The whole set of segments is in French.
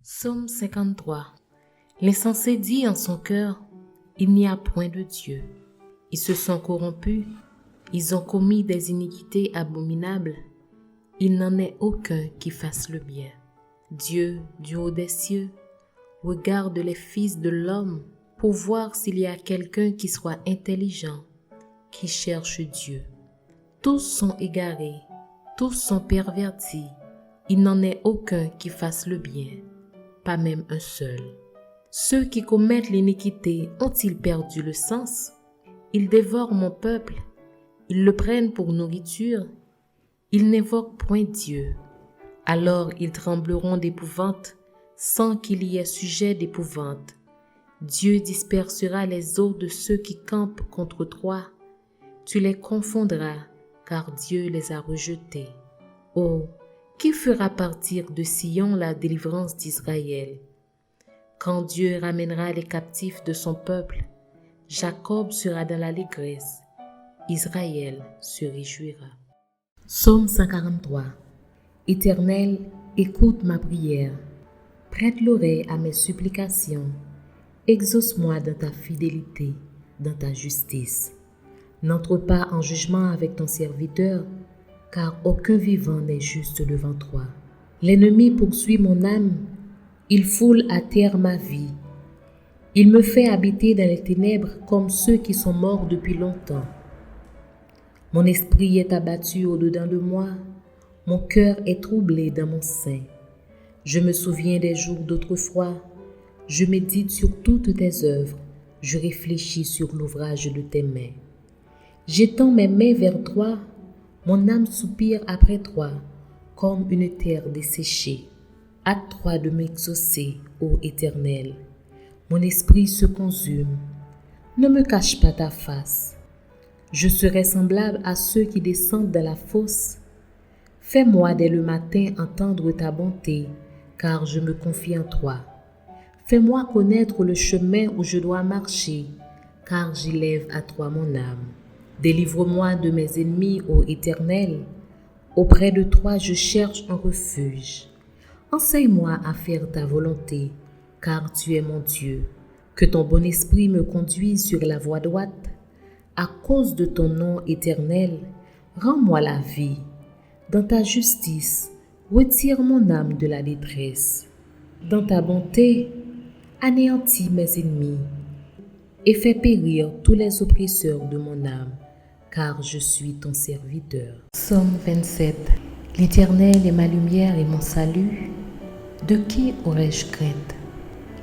Psaume 53. L'insensé dit en son cœur, il n'y a point de Dieu. Ils se sont corrompus, ils ont commis des iniquités abominables. Il n'en est aucun qui fasse le bien. Dieu, du haut des cieux, regarde les fils de l'homme pour voir s'il y a quelqu'un qui soit intelligent, qui cherche Dieu. Tous sont égarés, tous sont pervertis. Il n'en est aucun qui fasse le bien, pas même un seul. Ceux qui commettent l'iniquité ont-ils perdu le sens? Ils dévorent mon peuple, ils le prennent pour nourriture. Ils n'évoquent point Dieu. Alors ils trembleront d'épouvante, sans qu'il y ait sujet d'épouvante. Dieu dispersera les os de ceux qui campent contre toi. Tu les confondras, car Dieu les a rejetés. Oh, qui fera partir de Sion la délivrance d'Israël? Quand Dieu ramènera les captifs de son peuple, Jacob sera dans l'allégresse, Israël se réjouira. Psaume 143. Éternel, écoute ma prière, prête l'oreille à mes supplications, exauce-moi dans ta fidélité, dans ta justice. N'entre pas en jugement avec ton serviteur, car aucun vivant n'est juste devant toi. L'ennemi poursuit mon âme, il foule à terre ma vie. Il me fait habiter dans les ténèbres comme ceux qui sont morts depuis longtemps. Mon esprit est abattu au-dedans de moi, mon cœur est troublé dans mon sein. Je me souviens des jours d'autrefois, je médite sur toutes tes œuvres, je réfléchis sur l'ouvrage de tes mains. J'étends mes mains vers toi, mon âme soupire après toi, comme une terre desséchée. Hâte-toi de m'exaucer, ô Éternel. Mon esprit se consume. Ne me cache pas ta face. Je serai semblable à ceux qui descendent dans la fosse. Fais-moi dès le matin entendre ta bonté, car je me confie en toi. Fais-moi connaître le chemin où je dois marcher, car j'élève à toi mon âme. Délivre-moi de mes ennemis, ô Éternel. Auprès de toi je cherche un refuge. Enseigne-moi à faire ta volonté, car tu es mon Dieu. Que ton bon esprit me conduise sur la voie droite. À cause de ton nom éternel, rends-moi la vie. Dans ta justice, retire mon âme de la détresse. Dans ta bonté, anéantis mes ennemis et fais périr tous les oppresseurs de mon âme, car je suis ton serviteur. Psaume 27. L'Éternel est ma lumière et mon salut. De qui aurais-je crainte?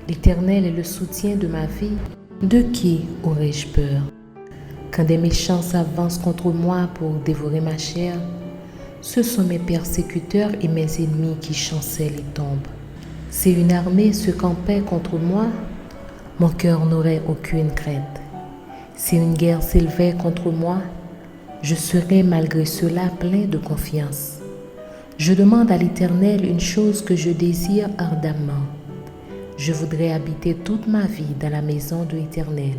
L'Éternel est le soutien de ma vie. De qui aurais-je peur? Quand des méchants s'avancent contre moi pour dévorer ma chair, ce sont mes persécuteurs et mes ennemis qui chancellent et tombent. Si une armée se campait contre moi, mon cœur n'aurait aucune crainte. Si une guerre s'élevait contre moi, je serais malgré cela plein de confiance. Je demande à l'Éternel une chose que je désire ardemment. Je voudrais habiter toute ma vie dans la maison de l'Éternel,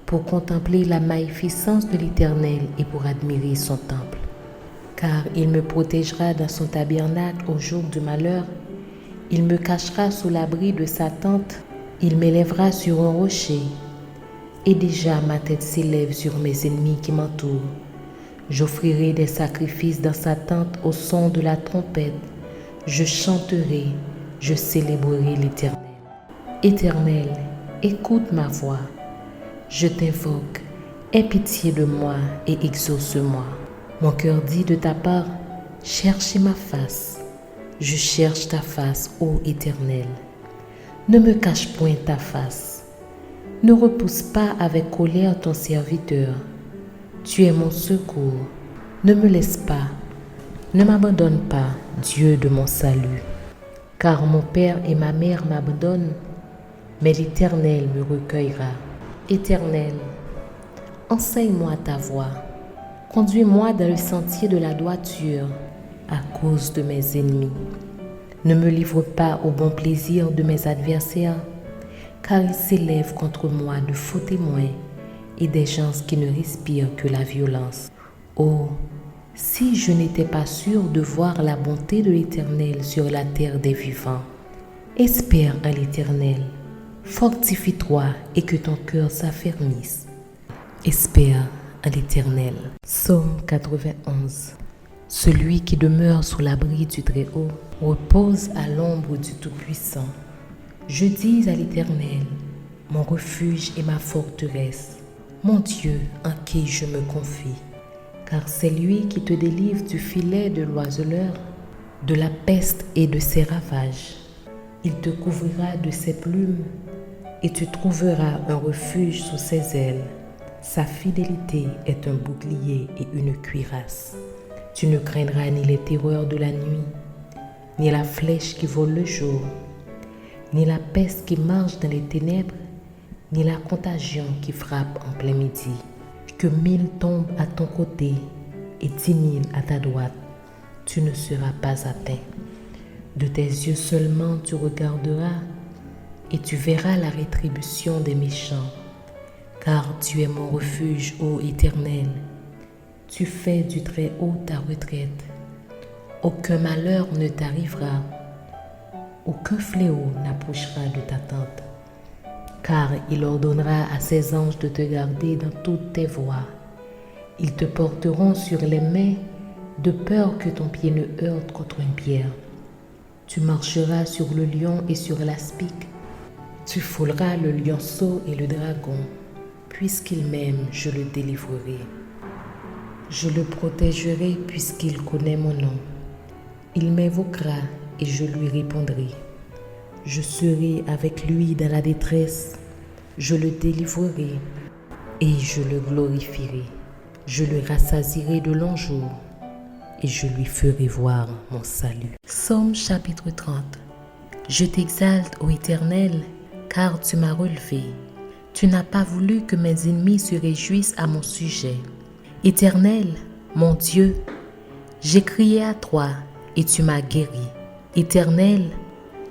pour contempler la magnificence de l'Éternel et pour admirer son temple. Car il me protégera dans son tabernacle au jour du malheur, il me cachera sous l'abri de sa tente, il m'élèvera sur un rocher, et déjà ma tête s'élève sur mes ennemis qui m'entourent. J'offrirai des sacrifices dans sa tente au son de la trompette, je chanterai, je célébrerai l'Éternel. Éternel, écoute ma voix. Je t'invoque, aie pitié de moi et exauce-moi. Mon cœur dit de ta part, cherchez ma face. Je cherche ta face, ô Éternel. Ne me cache point ta face. Ne repousse pas avec colère ton serviteur. Tu es mon secours. Ne me laisse pas. Ne m'abandonne pas, Dieu de mon salut. Car mon père et ma mère m'abandonnent, mais l'Éternel me recueillera. Éternel, enseigne-moi ta voie. Conduis-moi dans le sentier de la droiture à cause de mes ennemis. Ne me livre pas au bon plaisir de mes adversaires, car ils s'élèvent contre moi de faux témoins et des gens qui ne respirent que la violence. Oh, si je n'étais pas sûr de voir la bonté de l'Éternel sur la terre des vivants, Espère à l'Éternel. Fortifie-toi et que ton cœur s'affermisse. Espère à l'Éternel. Psaume 91. Celui qui demeure sous l'abri du Très-Haut repose à l'ombre du Tout-Puissant. Je dis à l'Éternel, mon refuge et ma forteresse, mon Dieu en qui je me confie. Car c'est lui qui te délivre du filet de l'oiseleur, de la peste et de ses ravages. Il te couvrira de ses plumes et tu trouveras un refuge sous ses ailes. Sa fidélité est un bouclier et une cuirasse. Tu ne craindras ni les terreurs de la nuit, ni la flèche qui vole le jour, ni la peste qui marche dans les ténèbres, ni la contagion qui frappe en plein midi. Que 1000 tombent à ton côté et 10 000 à ta droite, tu ne seras pas atteint. De tes yeux seulement tu regarderas et tu verras la rétribution des méchants. Car tu es mon refuge, ô Éternel. Tu fais du Très-Haut ta retraite. Aucun malheur ne t'arrivera. Aucun fléau n'approchera de ta tente. Car il ordonnera à ses anges de te garder dans toutes tes voies. Ils te porteront sur les mains de peur que ton pied ne heurte contre une pierre. Tu marcheras sur le lion et sur l'aspic. Tu fouleras le lionceau et le dragon. Puisqu'il m'aime, je le délivrerai. Je le protégerai puisqu'il connaît mon nom. Il m'invoquera et je lui répondrai. Je serai avec lui dans la détresse. Je le délivrerai et je le glorifierai. Je le rassasierai de longs jours et je lui ferai voir mon salut. Psaume chapitre 30. Je t'exalte, ô Éternel, car tu m'as relevé. Tu n'as pas voulu que mes ennemis se réjouissent à mon sujet. Éternel, mon Dieu, j'ai crié à toi et tu m'as guéri. Éternel,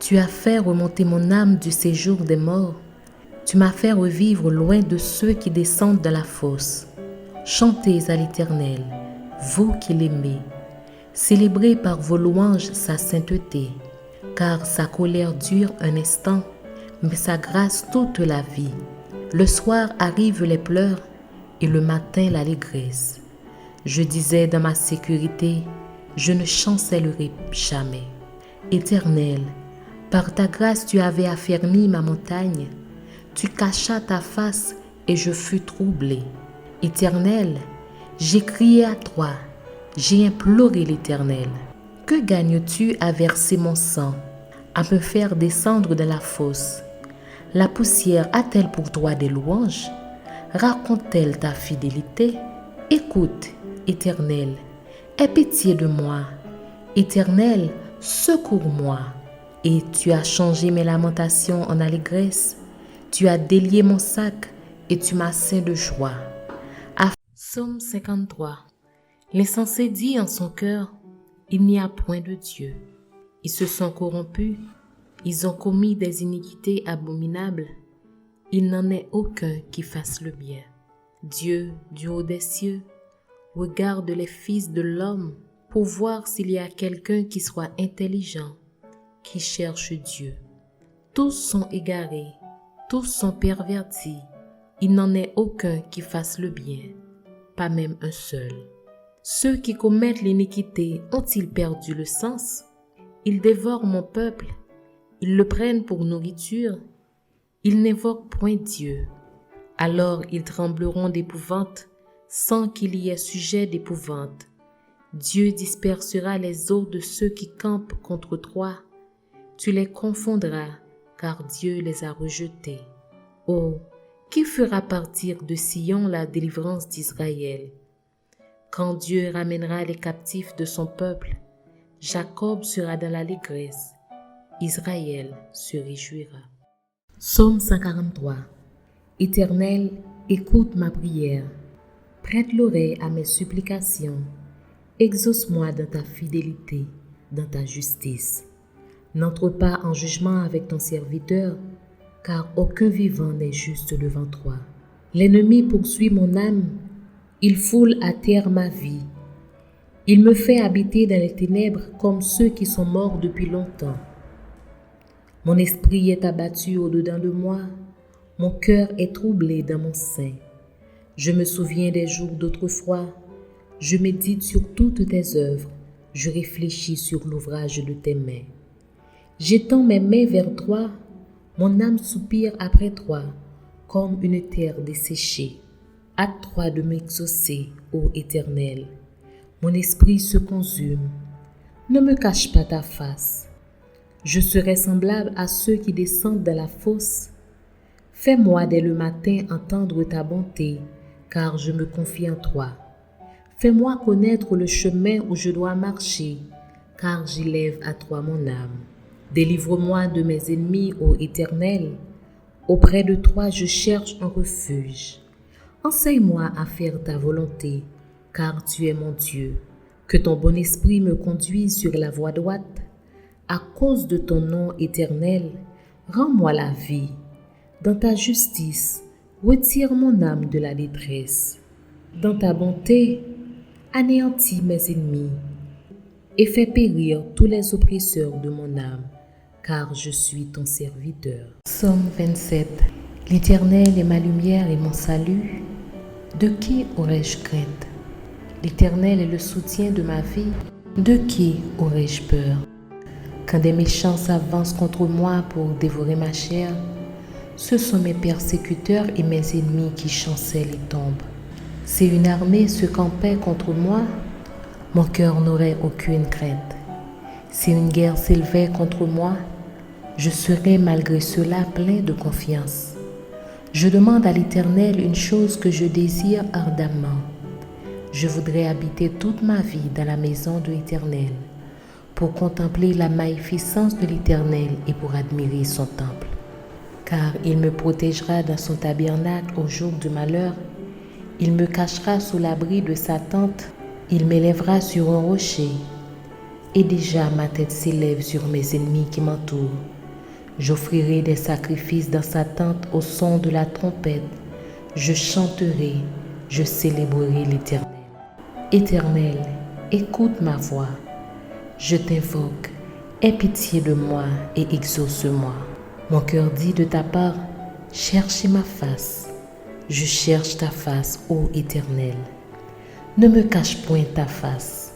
tu as fait remonter mon âme du séjour des morts. Tu m'as fait revivre loin de ceux qui descendent de la fosse. Chantez à l'Éternel, vous qui l'aimez. Célébrez par vos louanges sa sainteté, car sa colère dure un instant, mais sa grâce toute la vie. Le soir arrivent les pleurs et le matin l'allégresse. Je disais dans ma sécurité, je ne chancellerai jamais. Éternel, par ta grâce tu avais affermi ma montagne. Tu cachas ta face et je fus troublé. Éternel, j'ai crié à toi, j'ai imploré l'Éternel. Que gagnes-tu à verser mon sang, à me faire descendre de la fosse? La poussière a-t-elle pour toi des louanges? Raconte-t-elle ta fidélité? Écoute, Éternel, aie pitié de moi. Éternel, secours-moi. Et tu as changé mes lamentations en allégresse. Tu as délié mon sac et tu m'as ceint de joie. Psaume 53. L'insensé dit en son cœur, il n'y a point de Dieu. Ils se sont corrompus, ils ont commis des iniquités abominables. Il n'en est aucun qui fasse le bien. Dieu, du haut des cieux, regarde les fils de l'homme pour voir s'il y a quelqu'un qui soit intelligent, qui cherche Dieu. Tous sont égarés, tous sont pervertis. Il n'en est aucun qui fasse le bien, pas même un seul. Ceux qui commettent l'iniquité ont-ils perdu le sens? Ils dévorent mon peuple, ils le prennent pour nourriture. Ils n'évoquent point Dieu. Alors ils trembleront d'épouvante, sans qu'il y ait sujet d'épouvante. Dieu dispersera les os de ceux qui campent contre toi. Tu les confondras, car Dieu les a rejetés. Oh, qui fera partir de Sion la délivrance d'Israël? Quand Dieu ramènera les captifs de son peuple, Jacob sera dans l'allégresse, Israël se réjouira. Psaume 143. Éternel, écoute ma prière, prête l'oreille à mes supplications, exauce-moi dans ta fidélité, dans ta justice. N'entre pas en jugement avec ton serviteur, car aucun vivant n'est juste devant toi. L'ennemi poursuit mon âme, il foule à terre ma vie. Il me fait habiter dans les ténèbres comme ceux qui sont morts depuis longtemps. Mon esprit est abattu au-dedans de moi, mon cœur est troublé dans mon sein. Je me souviens des jours d'autrefois, je médite sur toutes tes œuvres, je réfléchis sur l'ouvrage de tes mains. J'étends mes mains vers toi, mon âme soupire après toi, comme une terre desséchée. Hâte-toi de m'exaucer, ô Éternel. Mon esprit se consume. Ne me cache pas ta face. Je serai semblable à ceux qui descendent dans la fosse. Fais-moi dès le matin entendre ta bonté, car je me confie en toi. Fais-moi connaître le chemin où je dois marcher, car j'élève à toi mon âme. Délivre-moi de mes ennemis, ô Éternel. Auprès de toi je cherche un refuge. Enseigne-moi à faire ta volonté, car tu es mon Dieu. Que ton bon esprit me conduise sur la voie droite. À cause de ton nom éternel, rends-moi la vie. Dans ta justice, retire mon âme de la détresse. Dans ta bonté, anéantis mes ennemis et fais périr tous les oppresseurs de mon âme, car je suis ton serviteur. Psaume 27. L'Éternel est ma lumière et mon salut. De qui aurais-je crainte? L'Éternel est le soutien de ma vie. De qui aurais-je peur? Quand des méchants s'avancent contre moi pour dévorer ma chair, ce sont mes persécuteurs et mes ennemis qui chancellent et tombent. Si une armée se campait contre moi, mon cœur n'aurait aucune crainte. Si une guerre s'élevait contre moi, je serais malgré cela plein de confiance. Je demande à l'Éternel une chose que je désire ardemment. Je voudrais habiter toute ma vie dans la maison de l'Éternel, pour contempler la magnificence de l'Éternel et pour admirer son temple. Car il me protégera dans son tabernacle au jour du malheur. Il me cachera sous l'abri de sa tente. Il m'élèvera sur un rocher. Et déjà ma tête s'élève sur mes ennemis qui m'entourent. J'offrirai des sacrifices dans sa tente au son de la trompette. Je chanterai, je célébrerai l'Éternel. Éternel, écoute ma voix. Je t'invoque, aie pitié de moi et exauce-moi. Mon cœur dit de ta part, cherchez ma face. Je cherche ta face, ô Éternel. Ne me cache point ta face.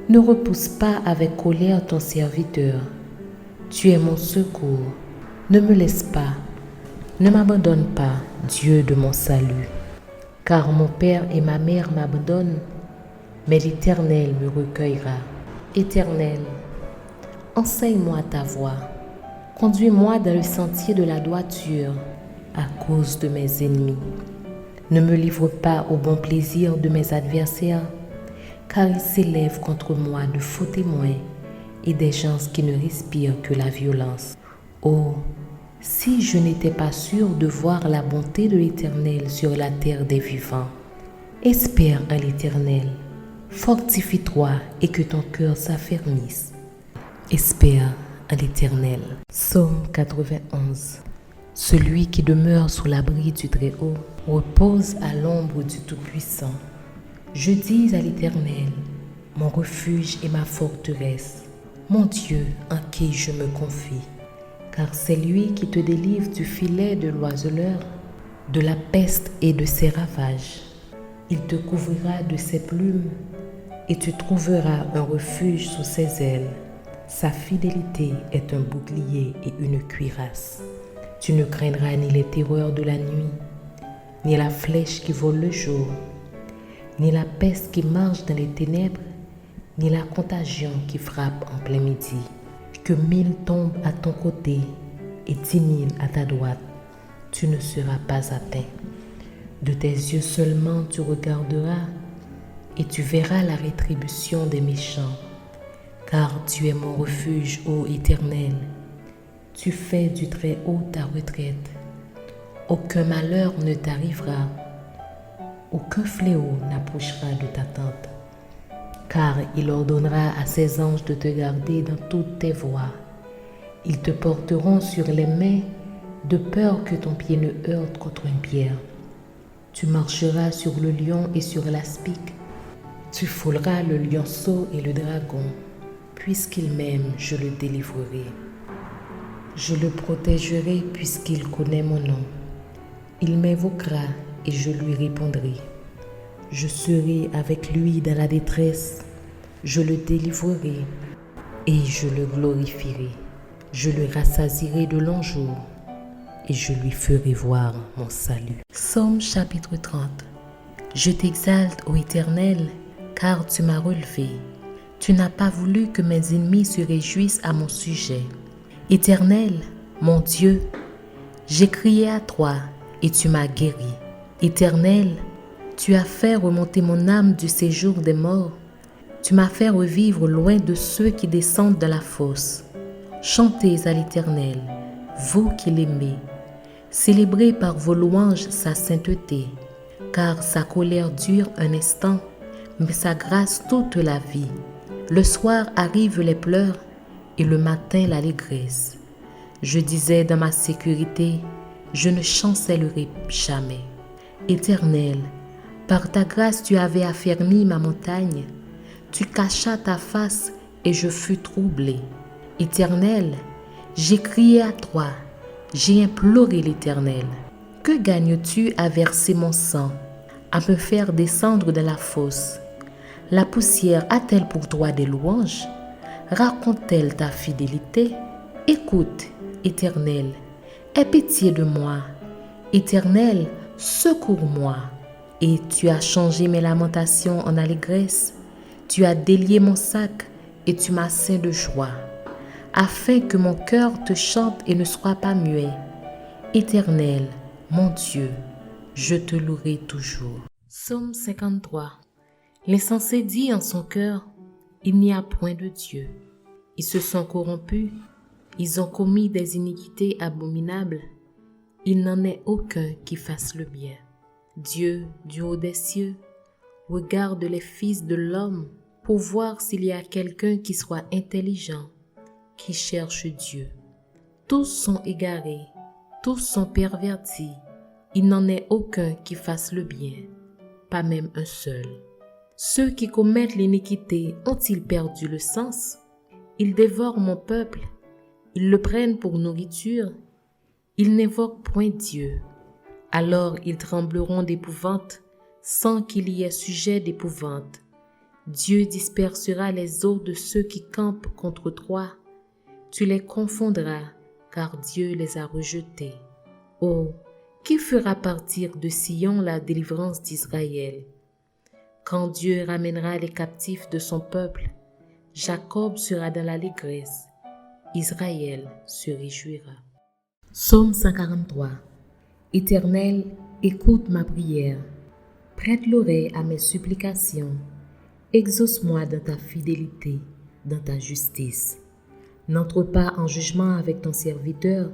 Ne repousse pas avec colère ton serviteur. Tu es mon secours. Ne me laisse pas. Ne m'abandonne pas, Dieu de mon salut. Car mon père et ma mère m'abandonnent, mais l'Éternel me recueillera. Éternel, enseigne-moi ta voie. Conduis-moi dans le sentier de la droiture à cause de mes ennemis. Ne me livre pas au bon plaisir de mes adversaires, car ils s'élèvent contre moi de faux témoins et des gens qui ne respirent que la violence. Oh, si je n'étais pas sûr de voir la bonté de l'Éternel sur la terre des vivants. Espère en l'Éternel, fortifie-toi et que ton cœur s'affermisse. Espère en l'Éternel. Psaume 91. Celui qui demeure sous l'abri du Très-Haut repose à l'ombre du Tout-Puissant. Je dis à l'Éternel, mon refuge et ma forteresse, mon Dieu en qui je me confie. Car c'est lui qui te délivre du filet de l'oiseleur, de la peste et de ses ravages. Il te couvrira de ses plumes et tu trouveras un refuge sous ses ailes. Sa fidélité est un bouclier et une cuirasse. Tu ne craindras ni les terreurs de la nuit, ni la flèche qui vole le jour, ni la peste qui marche dans les ténèbres, ni la contagion qui frappe en plein midi. Que 1000 tombent à ton côté et 10 000 à ta droite, tu ne seras pas atteint. De tes yeux seulement tu regarderas et tu verras la rétribution des méchants. Car tu es mon refuge, ô Éternel. Tu fais du Très-Haut ta retraite. Aucun malheur ne t'arrivera. Aucun fléau n'approchera de ta tente. Car il ordonnera à ses anges de te garder dans toutes tes voies. Ils te porteront sur les mains, de peur que ton pied ne heurte contre une pierre. Tu marcheras sur le lion et sur l'aspic. Tu fouleras le lionceau et le dragon. Puisqu'il m'aime, je le délivrerai. Je le protégerai puisqu'il connaît mon nom. Il m'invoquera et je lui répondrai. Je serai avec lui dans la détresse. Je le délivrerai et je le glorifierai. Je le rassasierai de longs jours et je lui ferai voir mon salut. Psaume chapitre 30. Je t'exalte, ô Éternel, car tu m'as relevé. Tu n'as pas voulu que mes ennemis se réjouissent à mon sujet. Éternel, mon Dieu, j'ai crié à toi et tu m'as guéri. Éternel, tu as fait remonter mon âme du séjour des morts. Tu m'as fait revivre loin de ceux qui descendent de la fosse. Chantez à l'Éternel, vous qui l'aimez. Célébrez par vos louanges sa sainteté, car sa colère dure un instant, mais sa grâce toute la vie. Le soir arrivent les pleurs et le matin l'allégresse. Je disais dans ma sécurité, je ne chancellerai jamais. Éternel, par ta grâce tu avais affermi ma montagne. Tu cachas ta face et je fus troublé. Éternel, j'ai crié à toi, j'ai imploré l'Éternel. Que gagnes-tu à verser mon sang, à me faire descendre de la fosse? La poussière a-t-elle pour toi des louanges? Raconte-t-elle ta fidélité? Écoute, Éternel, aie pitié de moi. Éternel, secours-moi. Et tu as changé mes lamentations en allégresse. Tu as délié mon sac et tu m'as ceint de joie, afin que mon cœur te chante et ne soit pas muet. Éternel, mon Dieu, je te louerai toujours. Psaume 53. L'insensé dit en son cœur, il n'y a point de Dieu. Ils se sont corrompus, ils ont commis des iniquités abominables. Il n'en est aucun qui fasse le bien. Dieu, du haut des cieux, regarde les fils de l'homme pour voir s'il y a quelqu'un qui soit intelligent, qui cherche Dieu. Tous sont égarés, tous sont pervertis. Il n'en est aucun qui fasse le bien, pas même un seul. Ceux qui commettent l'iniquité ont-ils perdu le sens? Ils dévorent mon peuple, ils le prennent pour nourriture. Ils n'invoquent point Dieu. Alors ils trembleront d'épouvante, sans qu'il y ait sujet d'épouvante. Dieu dispersera les os de ceux qui campent contre toi. Tu les confondras, car Dieu les a rejetés. Oh, qui fera partir de Sion la délivrance d'Israël? Quand Dieu ramènera les captifs de son peuple, Jacob sera dans l'allégresse, Israël se réjouira. Psaume 143. Éternel, écoute ma prière, prête l'oreille à mes supplications, exauce-moi dans ta fidélité, dans ta justice. N'entre pas en jugement avec ton serviteur,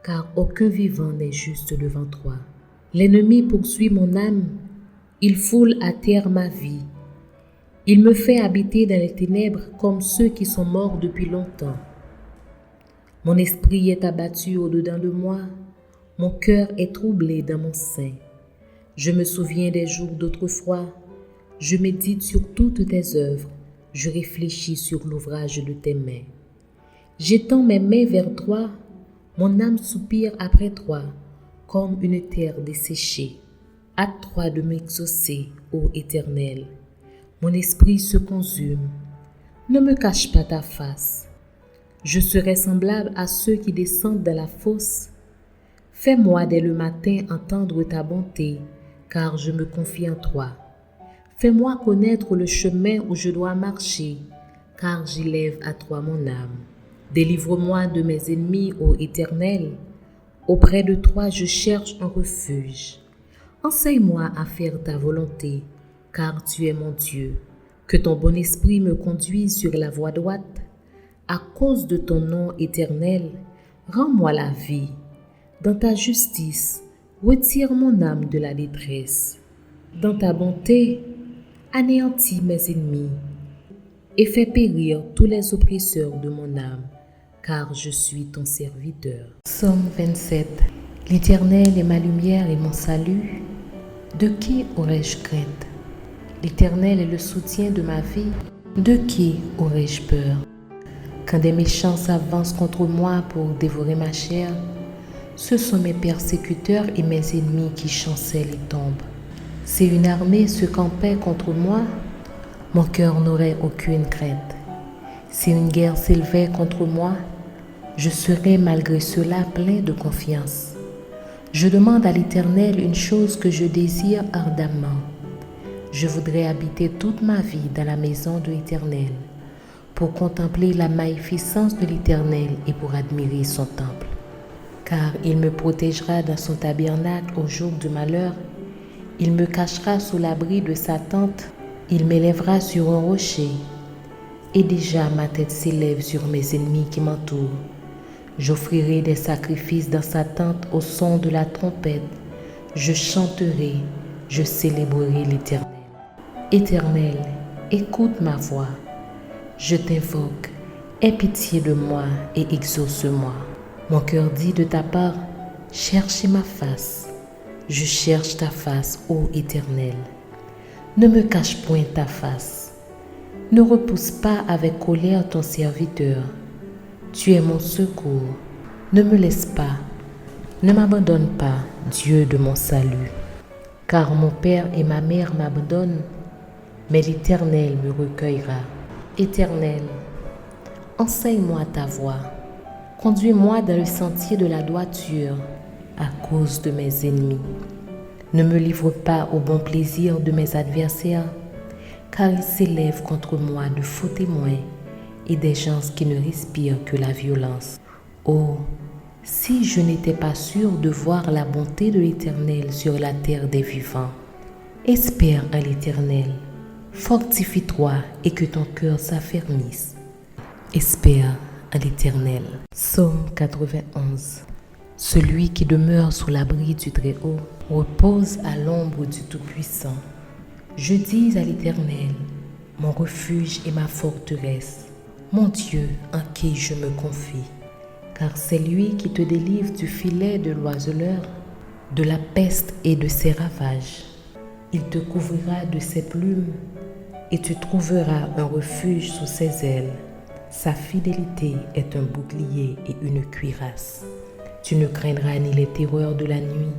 car aucun vivant n'est juste devant toi. L'ennemi poursuit mon âme, il foule à terre ma vie. Il me fait habiter dans les ténèbres comme ceux qui sont morts depuis longtemps. Mon esprit est abattu au-dedans de moi, mon cœur est troublé dans mon sein. Je me souviens des jours d'autrefois, je médite sur toutes tes œuvres, je réfléchis sur l'ouvrage de tes mains. J'étends mes mains vers toi, mon âme soupire après toi, comme une terre desséchée. Hâte-toi de m'exaucer, ô Éternel. Mon esprit se consume. Ne me cache pas ta face. Je serai semblable à ceux qui descendent dans la fosse. Fais-moi dès le matin entendre ta bonté, car je me confie en toi. Fais-moi connaître le chemin où je dois marcher, car j'élève à toi mon âme. Délivre-moi de mes ennemis, ô Éternel. Auprès de toi, je cherche un refuge. Enseigne-moi à faire ta volonté, car tu es mon Dieu. Que ton bon esprit me conduise sur la voie droite. À cause de ton nom éternel, rends-moi la vie. Dans ta justice, retire mon âme de la détresse. Dans ta bonté, anéantis mes ennemis et fais périr tous les oppresseurs de mon âme, car je suis ton serviteur. Psaume 27. L'Éternel est ma lumière et mon salut. De qui aurais-je crainte? L'Éternel est le soutien de ma vie. De qui aurais-je peur? Quand des méchants s'avancent contre moi pour dévorer ma chair, ce sont mes persécuteurs et mes ennemis qui chancellent et tombent. Si une armée se campait contre moi, mon cœur n'aurait aucune crainte. Si une guerre s'élevait contre moi, je serais malgré cela plein de confiance. Je demande à l'Éternel une chose que je désire ardemment. Je voudrais habiter toute ma vie dans la maison de l'Éternel, pour contempler la magnificence de l'Éternel et pour admirer son temple. Car il me protégera dans son tabernacle au jour du malheur, il me cachera sous l'abri de sa tente, il m'élèvera sur un rocher, et déjà ma tête s'élève sur mes ennemis qui m'entourent. J'offrirai des sacrifices dans sa tente au son de la trompette, je chanterai, je célébrerai l'Éternel. Éternel, écoute ma voix, je t'invoque, aie pitié de moi et exauce-moi. Mon cœur dit de ta part, cherchez ma face. Je cherche ta face, ô Éternel. Ne me cache point ta face. Ne repousse pas avec colère ton serviteur. Tu es mon secours. Ne me laisse pas. Ne m'abandonne pas, Dieu de mon salut. Car mon père et ma mère m'abandonnent, mais l'Éternel me recueillera. Éternel, enseigne-moi ta voie. Conduis-moi dans le sentier de la droiture à cause de mes ennemis. Ne me livre pas au bon plaisir de mes adversaires, car ils s'élèvent contre moi de faux témoins et des gens qui ne respirent que la violence. Oh, si je n'étais pas sûr de voir la bonté de l'Éternel sur la terre des vivants. Espère en l'Éternel, fortifie-toi et que ton cœur s'affermisse. Espère à l'Éternel. Psaume 91. Celui qui demeure sous l'abri du Très-Haut repose à l'ombre du Tout-Puissant. Je dis à l'Éternel, mon refuge et ma forteresse, mon Dieu en qui je me confie. Car c'est lui qui te délivre du filet de l'oiseleur, de la peste et de ses ravages. Il te couvrira de ses plumes et tu trouveras un refuge sous ses ailes. Sa fidélité est un bouclier et une cuirasse. Tu ne craindras ni les terreurs de la nuit,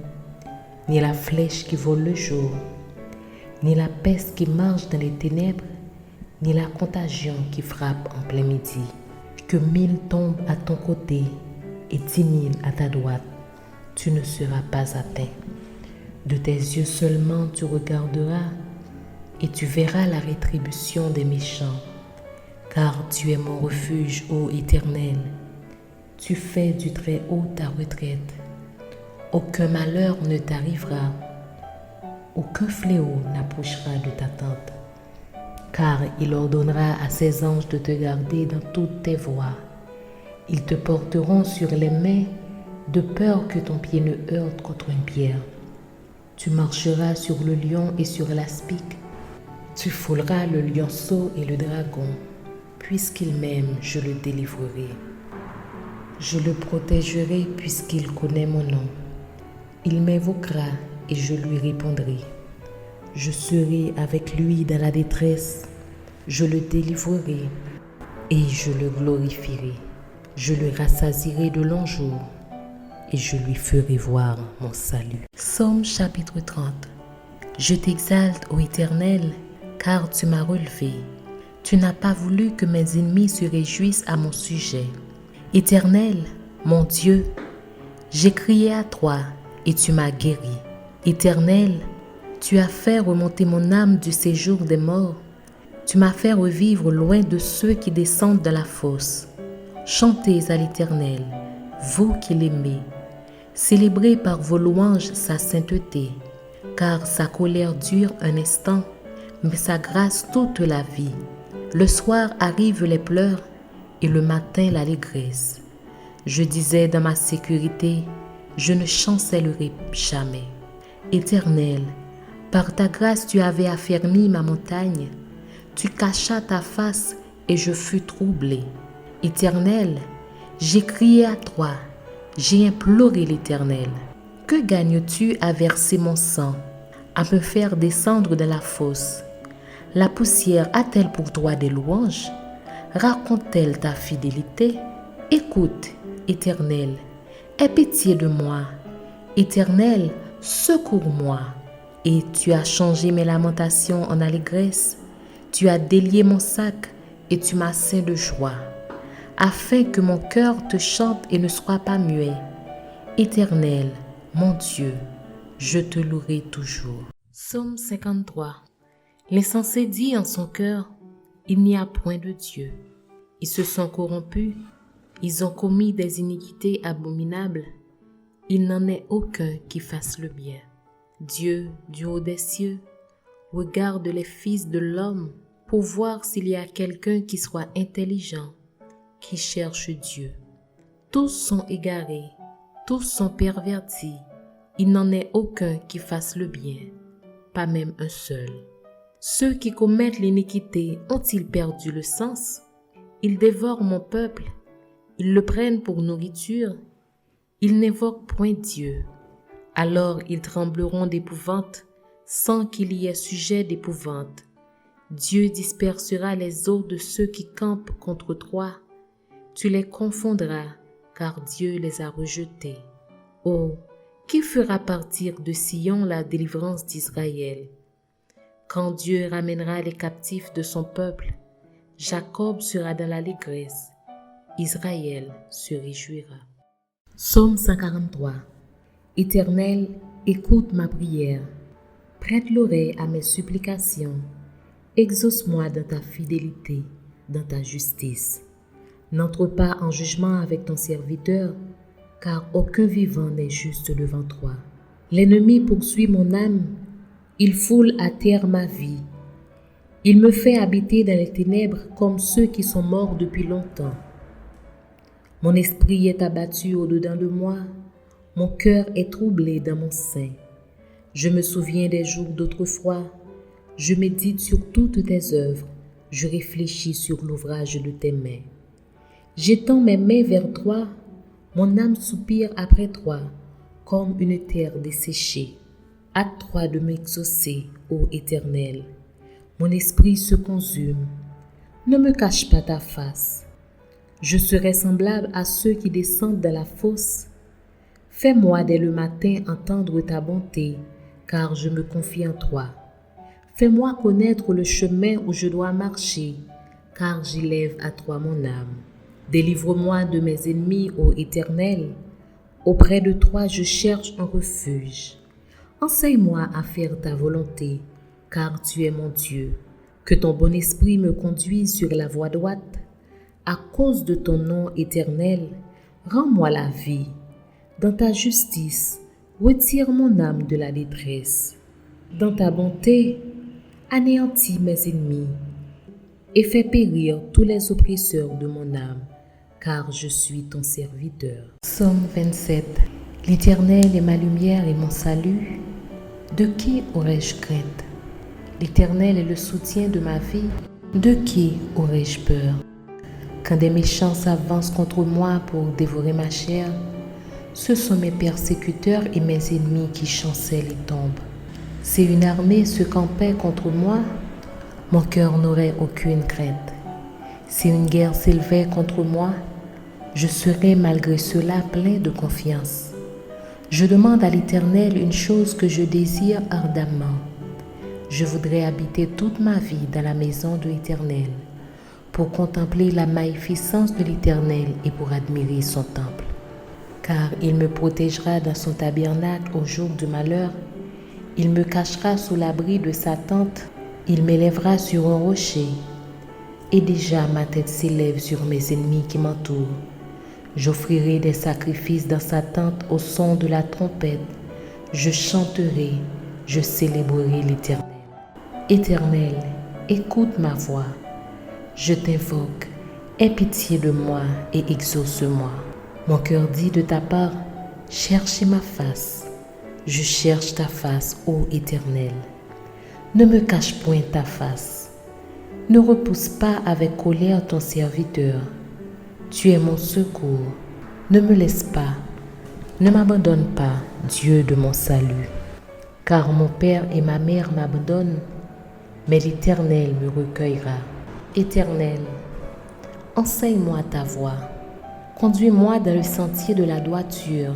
ni la flèche qui vole le jour, ni la peste qui marche dans les ténèbres, ni la contagion qui frappe en plein midi. Que 1000 tombent à ton côté et 10 000 à ta droite, tu ne seras pas atteint. De tes yeux seulement tu regarderas et tu verras la rétribution des méchants. Car tu es mon refuge, ô Éternel. Tu fais du Très-Haut ta retraite. Aucun malheur ne t'arrivera. Aucun fléau n'approchera de ta tente. Car il ordonnera à ses anges de te garder dans toutes tes voies. Ils te porteront sur les mains de peur que ton pied ne heurte contre une pierre. Tu marcheras sur le lion et sur l'aspic. Tu fouleras le lionceau et le dragon. Puisqu'il m'aime, je le délivrerai. Je le protégerai puisqu'il connaît mon nom. Il m'invoquera et je lui répondrai. Je serai avec lui dans la détresse. Je le délivrerai et je le glorifierai. Je le rassasierai de longs jours et je lui ferai voir mon salut. Psaume chapitre 30. Je t'exalte, ô Éternel, car tu m'as relevé. Tu n'as pas voulu que mes ennemis se réjouissent à mon sujet. Éternel, mon Dieu, j'ai crié à toi et tu m'as guéri. Éternel, tu as fait remonter mon âme du séjour des morts. Tu m'as fait revivre loin de ceux qui descendent dans la fosse. Chantez à l'Éternel, vous qui l'aimez. Célébrez par vos louanges sa sainteté, car sa colère dure un instant, mais sa grâce toute la vie. Le soir arrivent les pleurs et le matin l'allégresse. Je disais dans ma sécurité, je ne chancellerai jamais. Éternel, par ta grâce tu avais affermi ma montagne. Tu cachas ta face et je fus troublé. Éternel, j'ai crié à toi, j'ai imploré l'Éternel. Que gagnes-tu à verser mon sang, à me faire descendre dans la fosse? La poussière a-t-elle pour toi des louanges? Raconte-t-elle ta fidélité? Écoute, Éternel, aie pitié de moi. Éternel, secours-moi. Et tu as changé mes lamentations en allégresse. Tu as délié mon sac et tu m'as ceint de joie, afin que mon cœur te chante et ne soit pas muet. Éternel, mon Dieu, je te louerai toujours. Psaume 53. L'insensé dit en son cœur, il n'y a point de Dieu. Ils se sont corrompus, ils ont commis des iniquités abominables. Il n'en est aucun qui fasse le bien. Dieu, du haut des cieux, regarde les fils de l'homme pour voir s'il y a quelqu'un qui soit intelligent, qui cherche Dieu. Tous sont égarés, tous sont pervertis. Il n'en est aucun qui fasse le bien, pas même un seul. Ceux qui commettent l'iniquité ont-ils perdu le sens? Ils dévorent mon peuple, ils le prennent pour nourriture. Ils n'évoquent point Dieu. Alors ils trembleront d'épouvante, sans qu'il y ait sujet d'épouvante. Dieu dispersera les os de ceux qui campent contre toi. Tu les confondras, car Dieu les a rejetés. Oh, qui fera partir de Sion la délivrance d'Israël? Quand Dieu ramènera les captifs de son peuple, Jacob sera dans l'allégresse, Israël se réjouira. Psaume 143. Éternel, écoute ma prière, prête l'oreille à mes supplications, exauce-moi dans ta fidélité, dans ta justice. N'entre pas en jugement avec ton serviteur, car aucun vivant n'est juste devant toi. L'ennemi poursuit mon âme, il foule à terre ma vie. Il me fait habiter dans les ténèbres comme ceux qui sont morts depuis longtemps. Mon esprit est abattu au-dedans de moi, mon cœur est troublé dans mon sein. Je me souviens des jours d'autrefois, je médite sur toutes tes œuvres, je réfléchis sur l'ouvrage de tes mains. J'étends mes mains vers toi, mon âme soupire après toi, comme une terre desséchée. Hâte-toi de m'exaucer, ô Éternel. Mon esprit se consume. Ne me cache pas ta face. Je serai semblable à ceux qui descendent dans la fosse. Fais-moi dès le matin entendre ta bonté, car je me confie en toi. Fais-moi connaître le chemin où je dois marcher, car j'élève à toi mon âme. Délivre-moi de mes ennemis, ô Éternel. Auprès de toi je cherche un refuge. Enseigne-moi à faire ta volonté, car tu es mon Dieu. Que ton bon esprit me conduise sur la voie droite. À cause de ton nom éternel, rends-moi la vie. Dans ta justice, retire mon âme de la détresse. Dans ta bonté, anéantis mes ennemis et fais périr tous les oppresseurs de mon âme, car je suis ton serviteur. Psaume 27. L'Éternel est ma lumière et mon salut. De qui aurais-je crainte? L'Éternel est le soutien de ma vie. De qui aurais-je peur? Quand des méchants s'avancent contre moi pour dévorer ma chair, ce sont mes persécuteurs et mes ennemis qui chancellent et tombent. Si une armée se campait contre moi, mon cœur n'aurait aucune crainte. Si une guerre s'élevait contre moi, je serais malgré cela plein de confiance. Je demande à l'Éternel une chose que je désire ardemment. Je voudrais habiter toute ma vie dans la maison de l'Éternel, pour contempler la magnificence de l'Éternel et pour admirer son temple. Car il me protégera dans son tabernacle au jour du malheur, il me cachera sous l'abri de sa tente, il m'élèvera sur un rocher, et déjà ma tête s'élève sur mes ennemis qui m'entourent. J'offrirai des sacrifices dans sa tente au son de la trompette, je chanterai, je célébrerai l'Éternel. Éternel, écoute ma voix. Je t'invoque, aie pitié de moi et exauce-moi. Mon cœur dit de ta part, cherchez ma face. Je cherche ta face, ô Éternel. Ne me cache point ta face. Ne repousse pas avec colère ton serviteur. Tu es mon secours. Ne me laisse pas. Ne m'abandonne pas, Dieu de mon salut. Car mon père et ma mère m'abandonnent, mais l'Éternel me recueillera. Éternel, Enseigne-moi ta voie. Conduis-moi dans le sentier de la droiture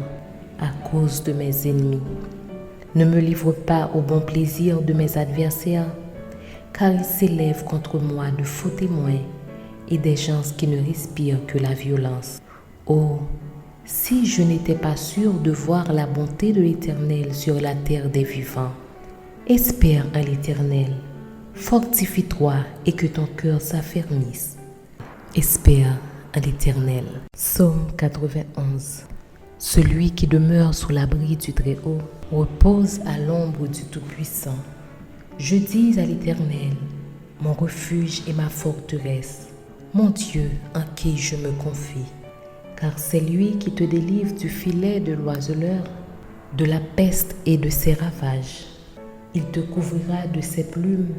à cause de mes ennemis. Ne me livre pas au bon plaisir de mes adversaires, car ils s'élèvent contre moi de faux témoins et des gens qui ne respirent que la violence. Oh, si je n'étais pas sûr de voir la bonté de l'Éternel sur la terre des vivants. Espère en l'Éternel, fortifie-toi et que ton cœur s'affermisse. Espère en l'Éternel. Psaume 91. Celui qui demeure sous l'abri du Très-Haut repose à l'ombre du Tout-Puissant. Je dis à l'Éternel, mon refuge et ma forteresse, mon Dieu en qui je me confie. Car c'est lui qui te délivre du filet de l'oiseleur, de la peste et de ses ravages. Il te couvrira de ses plumes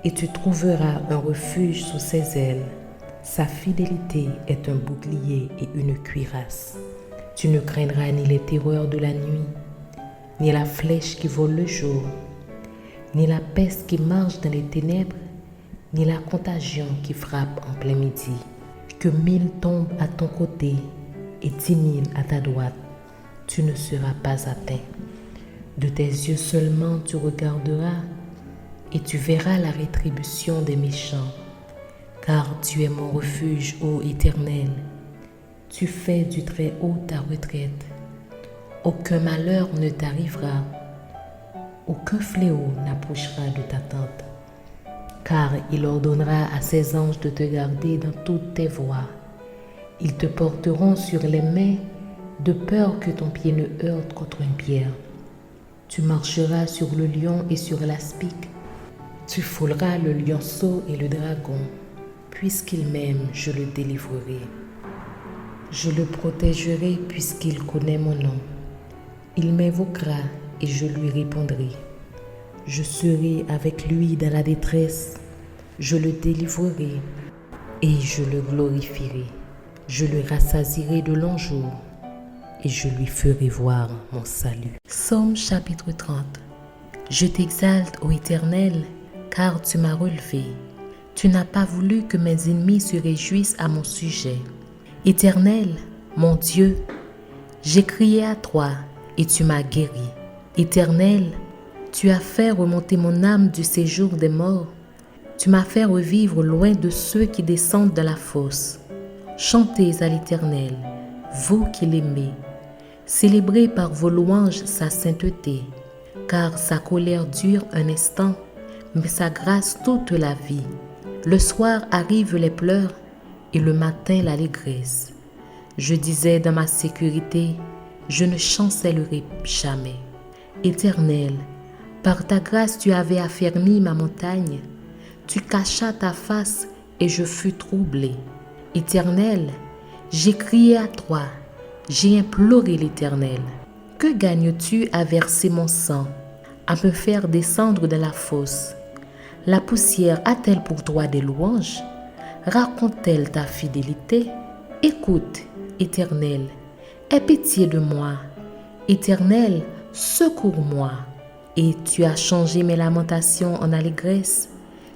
et tu trouveras un refuge sous ses ailes. Sa fidélité est un bouclier et une cuirasse. Tu ne craindras ni les terreurs de la nuit, ni la flèche qui vole le jour, ni la peste qui marche dans les ténèbres, ni la contagion qui frappe en plein midi. Que 1000 tombent à ton côté et 10 000 à ta droite, tu ne seras pas atteint. De tes yeux seulement tu regarderas et tu verras la rétribution des méchants. Car tu es mon refuge, ô Éternel. Tu fais du Très-Haut ta retraite. Aucun malheur ne t'arrivera. Aucun fléau n'approchera de ta tente. Car il ordonnera à ses anges de te garder dans toutes tes voies. Ils te porteront sur les mains de peur que ton pied ne heurte contre une pierre. Tu marcheras sur le lion et sur l'aspic. Tu fouleras le lionceau et le dragon. Puisqu'il m'aime, je le délivrerai. Je le protégerai puisqu'il connaît mon nom. Il m'invoquera et je lui répondrai. Je serai avec lui dans la détresse. Je le délivrerai et je le glorifierai. Je le rassasierai de longs jours et je lui ferai voir mon salut. Psaume chapitre 30. Je t'exalte, ô Éternel, car tu m'as relevé. Tu n'as pas voulu que mes ennemis se réjouissent à mon sujet. Éternel, mon Dieu, j'ai crié à toi et tu m'as guéri. Éternel, tu as fait remonter mon âme du séjour des morts. Tu m'as fait revivre loin de ceux qui descendent dans la fosse. Chantez à l'Éternel, vous qui l'aimez. Célébrez par vos louanges sa sainteté, car sa colère dure un instant, mais sa grâce toute la vie. Le soir arrivent les pleurs et le matin l'allégresse. Je disais dans ma sécurité, je ne chancellerai jamais. Éternel, par ta grâce tu avais affermi ma montagne. Tu cachas ta face et je fus troublé. Éternel, j'ai crié à toi, j'ai imploré l'Éternel. Que gagnes-tu à verser mon sang, à me faire descendre dans la fosse? La poussière a-t-elle pour toi des louanges? Raconte-t-elle ta fidélité? Écoute, Éternel, aie pitié de moi. Éternel, secours-moi. Et tu as changé mes lamentations en allégresse.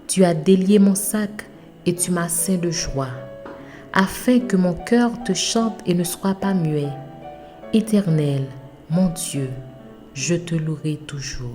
Tu as délié mon sac et tu m'as ceint de joie, afin que mon cœur te chante et ne soit pas muet. Éternel, mon Dieu, je te louerai toujours.